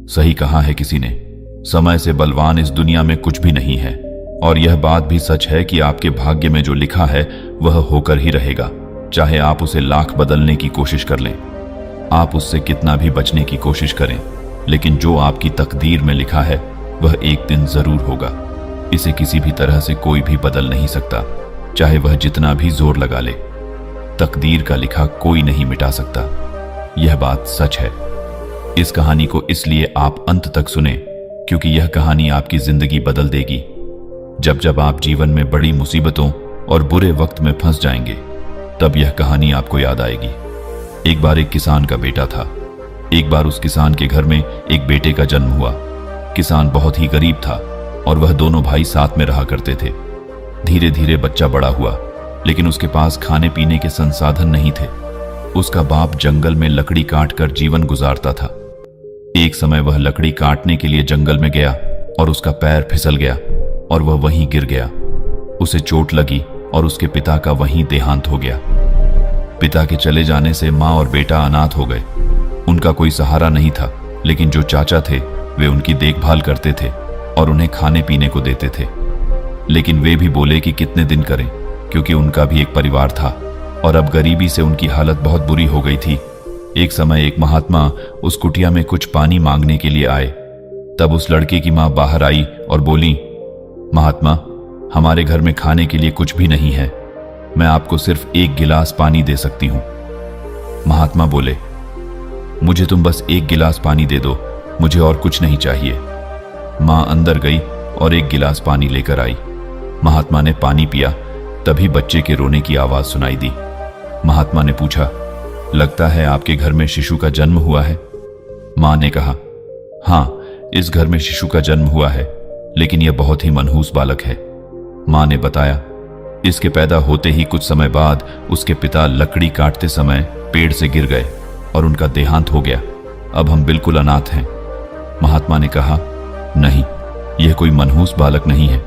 सही कहा है किसी ने, समय से बलवान इस दुनिया में कुछ भी नहीं है। और यह बात भी सच है कि आपके भाग्य में जो लिखा है वह होकर ही रहेगा, चाहे आप उसे लाख बदलने की कोशिश कर लें, आप उससे कितना भी बचने की कोशिश करें, लेकिन जो आपकी तकदीर में लिखा है वह एक दिन जरूर होगा। इसे किसी भी तरह से कोई भी बदल नहीं सकता, चाहे वह जितना भी जोर लगा ले। तकदीर का लिखा कोई नहीं मिटा सकता, यह बात सच है। इस कहानी को इसलिए आप अंत तक सुने क्योंकि यह कहानी आपकी जिंदगी बदल देगी। जब जब आप जीवन में बड़ी मुसीबतों और बुरे वक्त में फंस जाएंगे, तब यह कहानी आपको याद आएगी। एक बार एक किसान का बेटा था। एक बार उस किसान के घर में एक बेटे का जन्म हुआ। किसान बहुत ही गरीब था और वह दोनों भाई साथ में रहा करते थे। धीरे धीरे बच्चा बड़ा हुआ, लेकिन उसके पास खाने पीने के संसाधन नहीं थे। उसका बाप जंगल में लकड़ी काट कर जीवन गुजारता था। एक समय वह लकड़ी काटने के लिए जंगल में गया और उसका पैर फिसल गया और वह वहीं गिर गया। उसे चोट लगी और उसके पिता का वहीं देहांत हो गया। पिता के चले जाने से माँ और बेटा अनाथ हो गए। उनका कोई सहारा नहीं था, लेकिन जो चाचा थे वे उनकी देखभाल करते थे और उन्हें खाने पीने को देते थे। लेकिन वे भी बोले कि कितने दिन करें, क्योंकि उनका भी एक परिवार था और अब गरीबी से उनकी हालत बहुत बुरी हो गई थी। एक समय एक महात्मा उस कुटिया में कुछ पानी मांगने के लिए आए। तब उस लड़के की मां बाहर आई और बोली, महात्मा, हमारे घर में खाने के लिए कुछ भी नहीं है, मैं आपको सिर्फ एक गिलास पानी दे सकती हूं। महात्मा बोले, मुझे तुम बस एक गिलास पानी दे दो, मुझे और कुछ नहीं चाहिए। मां अंदर गई और एक गिलास पानी लेकर आई। महात्मा ने पानी पिया, तभी बच्चे के रोने की आवाज सुनाई दी। महात्मा ने पूछा, लगता है आपके घर में शिशु का जन्म हुआ है? मां ने कहा, हां, इस घर में शिशु का जन्म हुआ है, लेकिन यह बहुत ही मनहूस बालक है। मां ने बताया, इसके पैदा होते ही कुछ समय बाद उसके पिता लकड़ी काटते समय पेड़ से गिर गए और उनका देहांत हो गया। अब हम बिल्कुल अनाथ हैं। महात्मा ने कहा, नहीं, यह कोई मनहूस बालक नहीं है,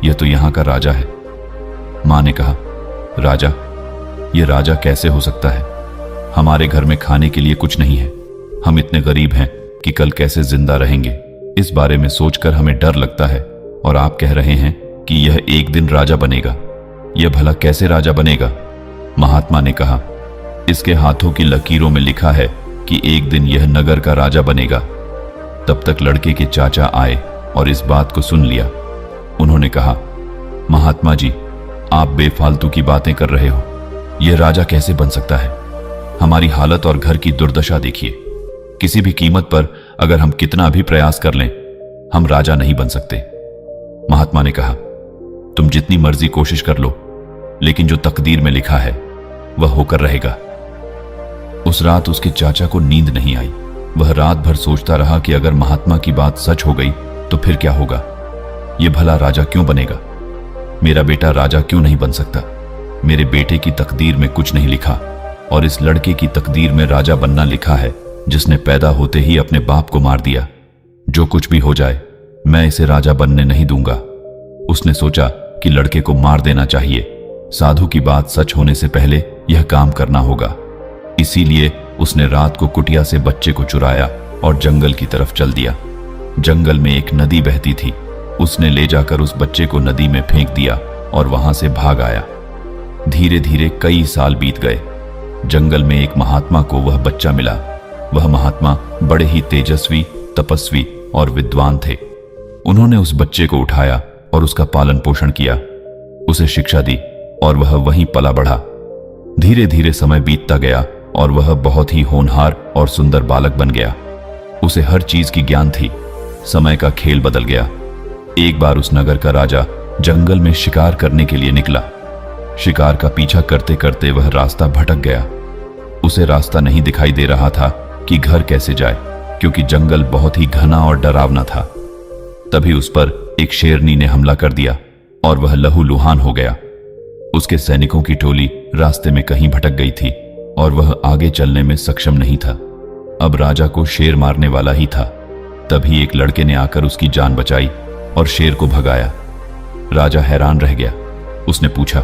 यह तो यहां का राजा है। मां ने कहा, राजा? यह राजा कैसे हो सकता है? हमारे घर में खाने के लिए कुछ नहीं है, हम इतने गरीब हैं कि कल कैसे जिंदा रहेंगे, इस बारे में सोचकर हमें डर लगता है। और आप कह रहे हैं कि यह एक दिन राजा बनेगा, यह भला कैसे राजा बनेगा? महात्मा ने कहा, इसके हाथों की लकीरों में लिखा है कि एक दिन यह नगर का राजा बनेगा। तब तक लड़के के चाचा आए और इस बात को सुन लिया। उन्होंने कहा, महात्मा जी, आप बेफालतू की बातें कर रहे हो, यह राजा कैसे बन सकता है? हमारी हालत और घर की दुर्दशा देखिए। किसी भी कीमत पर अगर हम कितना भी प्रयास कर लें, हम राजा नहीं बन सकते। महात्मा ने कहा, तुम जितनी मर्जी कोशिश कर लो, लेकिन जो तकदीर में लिखा है वह होकर रहेगा। उस रात उसके चाचा को नींद नहीं आई। वह रात भर सोचता रहा कि अगर महात्मा की बात सच हो गई तो फिर क्या होगा? यह भला राजा क्यों बनेगा? मेरा बेटा राजा क्यों नहीं बन सकता? मेरे बेटे की तकदीर में कुछ नहीं लिखा और इस लड़के की तकदीर में राजा बनना लिखा है, जिसने पैदा होते ही अपने बाप को मार दिया। जो कुछ भी हो जाए, मैं इसे राजा बनने नहीं दूंगा। उसने सोचा कि लड़के को मार देना चाहिए। साधु की बात सच होने से पहले यह काम करना होगा। इसीलिए उसने रात को कुटिया से बच्चे को चुराया और जंगल की तरफ चल दिया। जंगल में एक नदी बहती थी। उसने ले जाकर उस बच्चे को नदी में फेंक दिया और वहां से भाग आया। धीरे धीरे कई साल बीत गए। जंगल में एक महात्मा को वह बच्चा मिला। वह महात्मा बड़े ही तेजस्वी, तपस्वी और विद्वान थे। उन्होंने उस बच्चे को उठाया और उसका पालन पोषण किया, उसे शिक्षा दी और वह वहीं पला बढ़ा। धीरे धीरे समय बीतता गया और वह बहुत ही होनहार और सुंदर बालक बन गया। उसे हर चीज की ज्ञान थी। समय का खेल बदल गया। एक बार उस नगर का राजा जंगल में शिकार करने के लिए निकला। शिकार का पीछा करते करते वह रास्ता भटक गया। उसे रास्ता नहीं दिखाई दे रहा था कि घर कैसे जाए, क्योंकि जंगल बहुत ही घना और डरावना था। तभी उस पर एक शेरनी ने हमला कर दिया और वह लहूलुहान हो गया। उसके सैनिकों की टोली रास्ते में कहीं भटक गई थी और वह आगे चलने में सक्षम नहीं था। अब राजा को शेर मारने वाला ही था। तभी एक लड़के ने आकर उसकी जान बचाई और शेर को भगाया। राजा हैरान रह गया। उसने पूछा,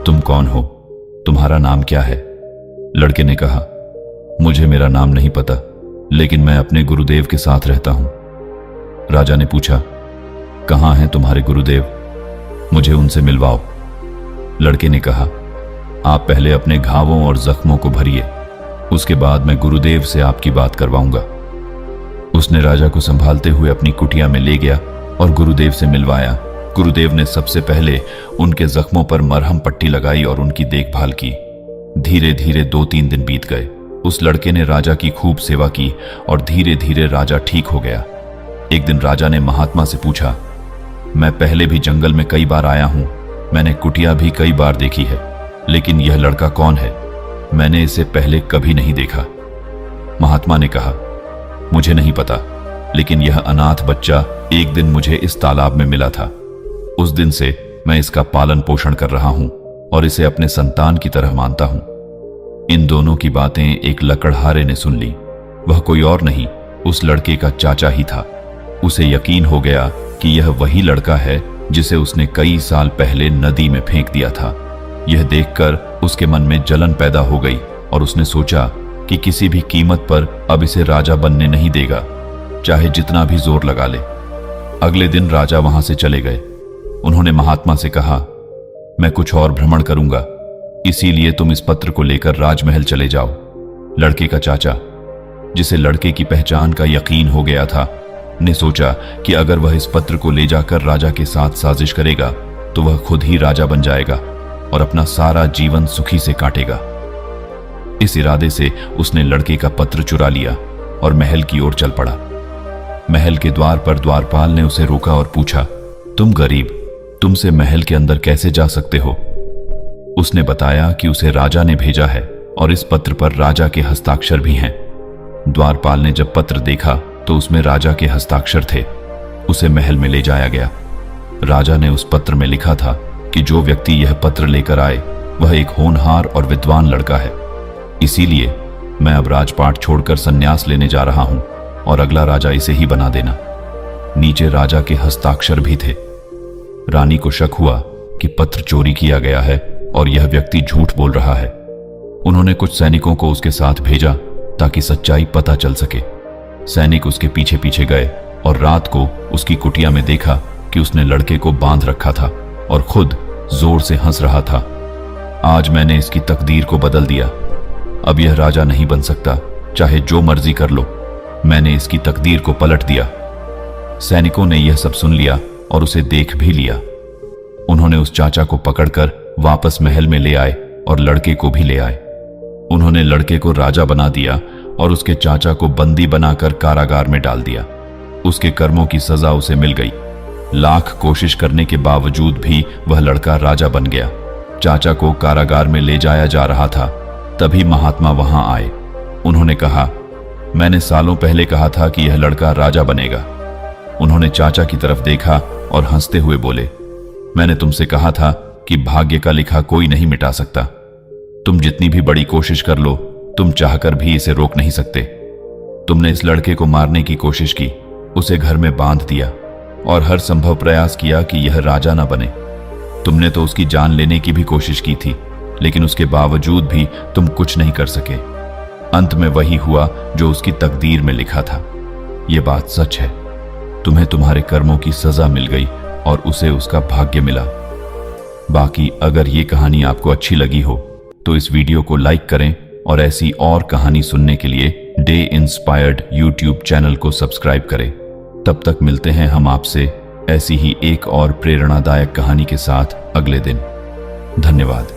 तुम कौन हो? तुम्हारा नाम क्या है? लड़के ने कहा, मुझे मेरा नाम नहीं पता, लेकिन मैं अपने गुरुदेव के साथ रहता हूं। राजा ने पूछा, कहां हैं तुम्हारे गुरुदेव? मुझे उनसे मिलवाओ। लड़के ने कहा, आप पहले अपने घावों और जख्मों को भरिए, उसके बाद मैं गुरुदेव से आपकी बात करवाऊंगा। उसने राजा को संभालते हुए अपनी कुटिया में ले गया और गुरुदेव से मिलवाया। गुरुदेव ने सबसे पहले उनके जख्मों पर मरहम पट्टी लगाई और उनकी देखभाल की। धीरे धीरे 2-3 दिन बीत गए। उस लड़के ने राजा की खूब सेवा की और धीरे धीरे राजा ठीक हो गया। एक दिन राजा ने महात्मा से पूछा, मैं पहले भी जंगल में कई बार आया हूं, मैंने कुटिया भी कई बार देखी है, लेकिन यह लड़का कौन है? मैंने इसे पहले कभी नहीं देखा। महात्मा ने कहा, मुझे नहीं पता, लेकिन यह अनाथ बच्चा एक दिन मुझे इस तालाब में मिला था। उस दिन से मैं इसका पालन पोषण कर रहा हूं और इसे अपने संतान की तरह मानता हूं। इन दोनों की बातें एक लकड़हारे ने सुन ली। वह कोई और नहीं, उस लड़के का चाचा ही था। उसे यकीन हो गया कि यह वही लड़का है जिसे उसने कई साल पहले नदी में फेंक दिया था। यह देखकर उसके मन में जलन पैदा हो गई और उसने सोचा कि किसी भी कीमत पर अब इसे राजा बनने नहीं देगा, चाहे जितना भी जोर लगा ले। अगले दिन राजा वहां से चले गए। उन्होंने महात्मा से कहा, मैं कुछ और भ्रमण करूंगा, इसीलिए तुम इस पत्र को लेकर राजमहल चले जाओ। लड़के का चाचा, जिसे लड़के की पहचान का यकीन हो गया था, ने सोचा कि अगर वह इस पत्र को ले जाकर राजा के साथ साजिश करेगा तो वह खुद ही राजा बन जाएगा और अपना सारा जीवन सुखी से काटेगा। इस इरादे से उसने लड़के का पत्र चुरा लिया और महल की ओर चल पड़ा। महल के द्वार पर द्वारपाल ने उसे रोका और पूछा, तुम गरीब, तुमसे महल के अंदर कैसे जा सकते हो? उसने बताया कि उसे राजा ने भेजा है और इस पत्र पर राजा के हस्ताक्षर भी हैं। द्वारपाल ने जब पत्र देखा तो उसमें राजा के हस्ताक्षर थे। उसे महल में ले जाया गया। राजा ने उस पत्र में लिखा था कि जो व्यक्ति यह पत्र लेकर आए वह एक होनहार और विद्वान लड़का है, इसीलिए मैं अब राजपाट छोड़कर संन्यास लेने जा रहा हूं और अगला राजा इसे ही बना देना। नीचे राजा के हस्ताक्षर भी थे। रानी को शक हुआ कि पत्र चोरी किया गया है और यह व्यक्ति झूठ बोल रहा है। उन्होंने कुछ सैनिकों को उसके साथ भेजा ताकि सच्चाई पता चल सके। सैनिक उसके पीछे पीछे गए और रात को उसकी कुटिया में देखा कि उसने लड़के को बांध रखा था और खुद जोर से हंस रहा था। आज मैंने इसकी तकदीर को बदल दिया, अब यह राजा नहीं बन सकता, चाहे जो मर्जी कर लो। मैंने इसकी तकदीर को पलट दिया। सैनिकों ने यह सब सुन लिया और उसे देख भी लिया। उन्होंने उस चाचा को पकड़कर वापस महल में ले आए और लड़के को भी ले आए। उन्होंने लड़के को राजा बना दिया और उसके चाचा को बंदी बनाकर कारागार में डाल दिया। उसके कर्मों की सजा उसे मिल गई। लाख कोशिश करने के बावजूद भी वह लड़का राजा बन गया। चाचा को कारागार में ले जाया जा रहा था, तभी महात्मा वहां आए। उन्होंने कहा, मैंने सालों पहले कहा था कि यह लड़का राजा बनेगा। उन्होंने चाचा की तरफ देखा और हंसते हुए बोले, मैंने तुमसे कहा था कि भाग्य का लिखा कोई नहीं मिटा सकता। तुम जितनी भी बड़ी कोशिश कर लो, तुम चाहकर भी इसे रोक नहीं सकते। तुमने इस लड़के को मारने की कोशिश की, उसे घर में बांध दिया और हर संभव प्रयास किया कि यह राजा न बने। तुमने तो उसकी जान लेने की भी कोशिश की थी, लेकिन उसके बावजूद भी तुम कुछ नहीं कर सके। अंत में वही हुआ जो उसकी तकदीर में लिखा था। यह बात सच है। तुम्हें तुम्हारे कर्मों की सजा मिल गई और उसे उसका भाग्य मिला। बाकी अगर ये कहानी आपको अच्छी लगी हो तो इस वीडियो को लाइक करें और ऐसी और कहानी सुनने के लिए डे इंस्पायर्ड यूट्यूब चैनल को सब्सक्राइब करें। तब तक मिलते हैं हम आपसे ऐसी ही एक और प्रेरणादायक कहानी के साथ अगले दिन। धन्यवाद।